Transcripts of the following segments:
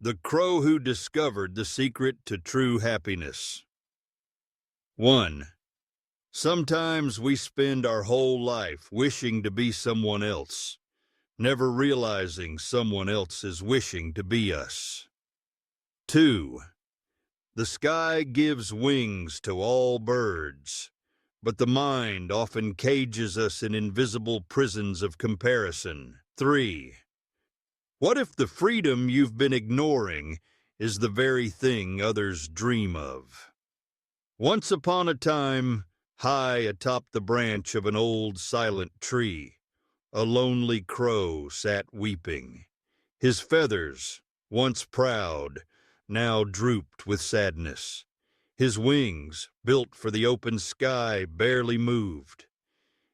The Crow Who Discovered the Secret to True Happiness. 1. Sometimes we spend our whole life wishing to be someone else, never realizing someone else is wishing to be us. 2. The sky gives wings to all birds, but the mind often cages us in invisible prisons of comparison. 3. What if the freedom you've been ignoring is the very thing others dream of? Once upon a time, high atop the branch of an old silent tree, a lonely crow sat weeping. His feathers, once proud, now drooped with sadness. His wings, built for the open sky, barely moved.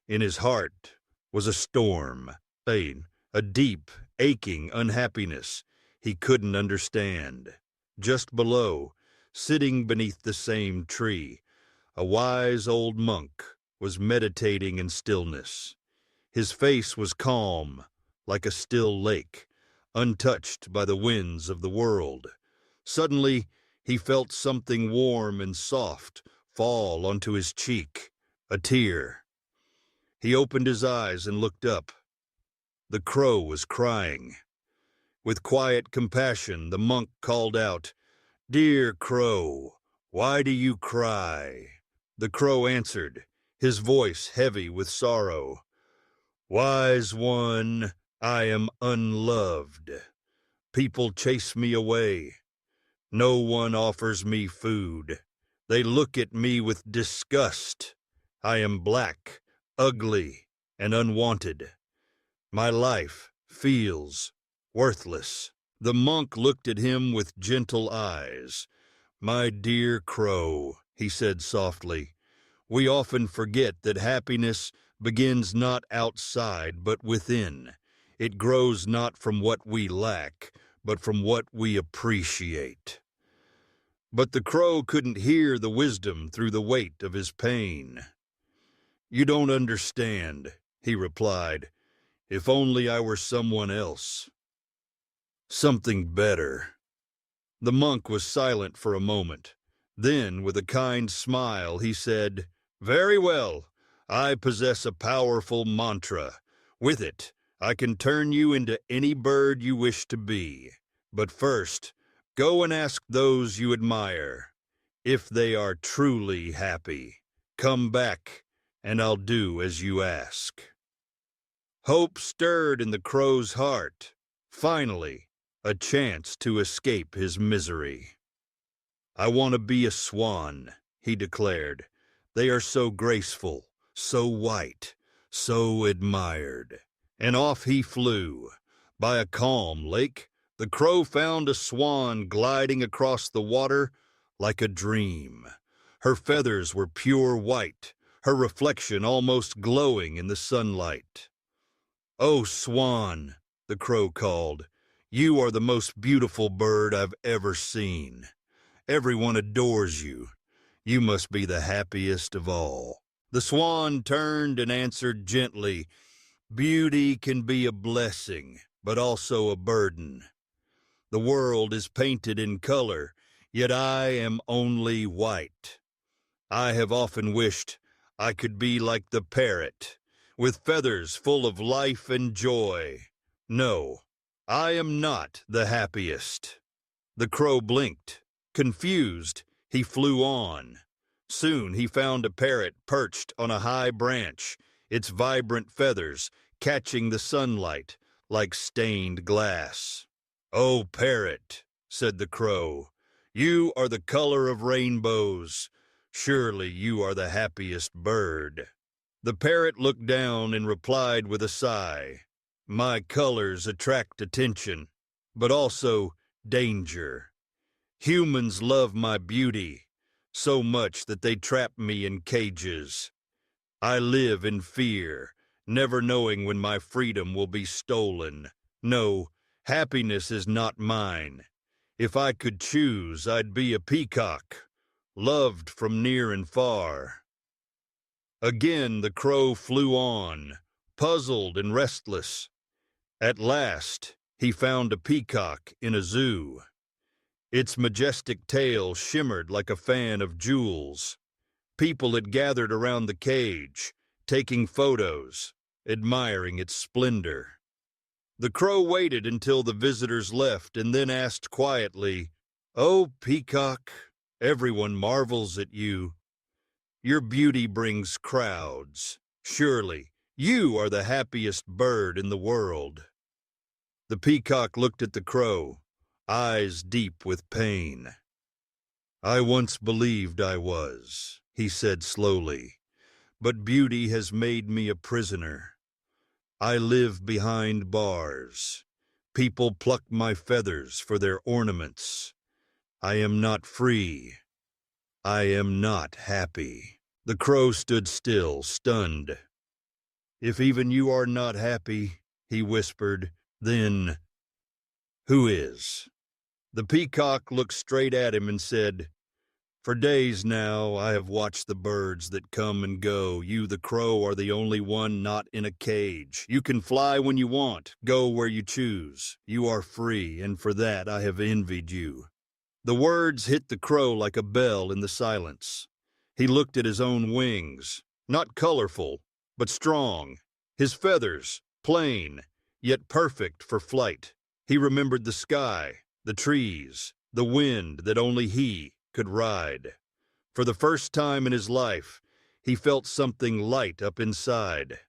In his heart was a storm, a deep, aching unhappiness he couldn't understand. Just below, sitting beneath the same tree, a wise old monk was meditating in stillness. His face was calm, like a still lake, untouched by the winds of the world. Suddenly, he felt something warm and soft fall onto his cheek, a tear. He opened his eyes and looked up. The crow was crying. With quiet compassion, the monk called out, "Dear crow, why do you cry?" The crow answered, his voice heavy with sorrow, "Wise one, I am unloved. People chase me away. No one offers me food. They look at me with disgust. I am black, ugly, and unwanted. My life feels worthless." The monk looked at him with gentle eyes. "My dear crow," he said softly, "we often forget that happiness begins not outside but within. It grows not from what we lack, but from what we appreciate." But the crow couldn't hear the wisdom through the weight of his pain. "You don't understand," he replied. "If only I were someone else. Something better." The monk was silent for a moment. Then, with a kind smile, he said, "Very well. I possess a powerful mantra. With it, I can turn you into any bird you wish to be. But first, go and ask those you admire if they are truly happy. Come back, and I'll do as you ask." Hope stirred in the crow's heart. Finally, a chance to escape his misery. "I want to be a swan," he declared. "They are so graceful, so white, so admired." And off he flew. By a calm lake, the crow found a swan gliding across the water like a dream. Her feathers were pure white, her reflection almost glowing in the sunlight. "Oh, swan," the crow called, "you are the most beautiful bird I've ever seen. Everyone adores you. You must be the happiest of all." The swan turned and answered gently, "Beauty can be a blessing, but also a burden. The world is painted in color, yet I am only white. I have often wished I could be like the parrot, with feathers full of life and joy. No, I am not the happiest." The crow blinked. Confused, he flew on. Soon he found a parrot perched on a high branch, its vibrant feathers catching the sunlight like stained glass. "Oh, parrot," said the crow, "you are the color of rainbows. Surely you are the happiest bird." The parrot looked down and replied with a sigh, "My colors attract attention, but also danger. Humans love my beauty so much that they trap me in cages. I live in fear, never knowing when my freedom will be stolen. No, happiness is not mine. If I could choose, I'd be a peacock, loved from near and far." Again the crow flew on, puzzled and restless. At last, he found a peacock in a zoo. Its majestic tail shimmered like a fan of jewels. People had gathered around the cage, taking photos, admiring its splendor. The crow waited until the visitors left and then asked quietly, "Oh, peacock, everyone marvels at you. Your beauty brings crowds. Surely, you are the happiest bird in the world." The peacock looked at the crow, eyes deep with pain. "I once believed I was," he said slowly, "but beauty has made me a prisoner. I live behind bars. People pluck my feathers for their ornaments. I am not free. I am not happy." The crow stood still, stunned. "If even you are not happy," he whispered, "then who is?" The peacock looked straight at him and said, "For days now I have watched the birds that come and go. You, the crow, are the only one not in a cage. You can fly when you want, go where you choose. You are free, and for that I have envied you." The words hit the crow like a bell in the silence. He looked at his own wings, not colorful, but strong. His feathers, plain, yet perfect for flight. He remembered the sky, the trees, the wind that only he could ride. For the first time in his life, he felt something light up inside.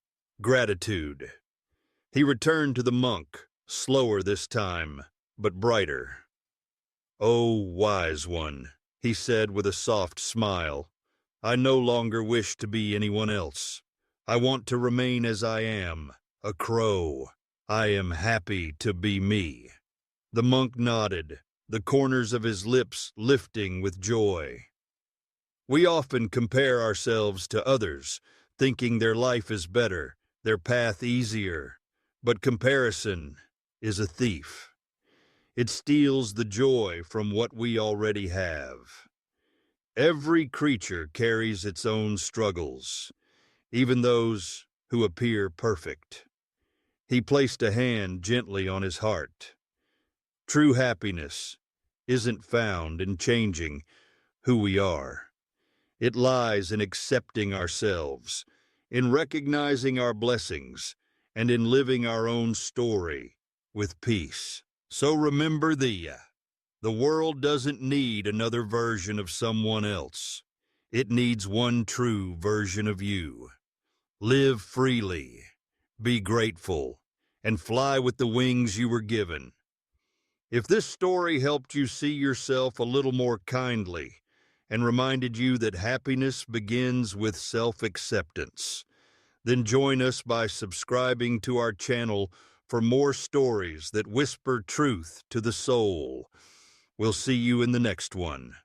Gratitude. He returned to the monk, slower this time, but brighter. "Oh, wise one," he said with a soft smile, "I no longer wish to be anyone else. I want to remain as I am, a crow. I am happy to be me." The monk nodded, the corners of his lips lifting with joy. We often compare ourselves to others, thinking their life is better, their path easier. But comparison is a thief. It steals the joy from what we already have. Every creature carries its own struggles, even those who appear perfect. He placed a hand gently on his heart. True happiness isn't found in changing who we are. It lies in accepting ourselves, in recognizing our blessings, and in living our own story with peace. So remember the world doesn't need another version of someone else. It needs one true version of you. Live freely, be grateful, and fly with the wings you were given. If this story helped you see yourself a little more kindly and reminded you that happiness begins with self-acceptance, then join us by subscribing to our channel for more stories that whisper truth to the soul. We'll see you in the next one.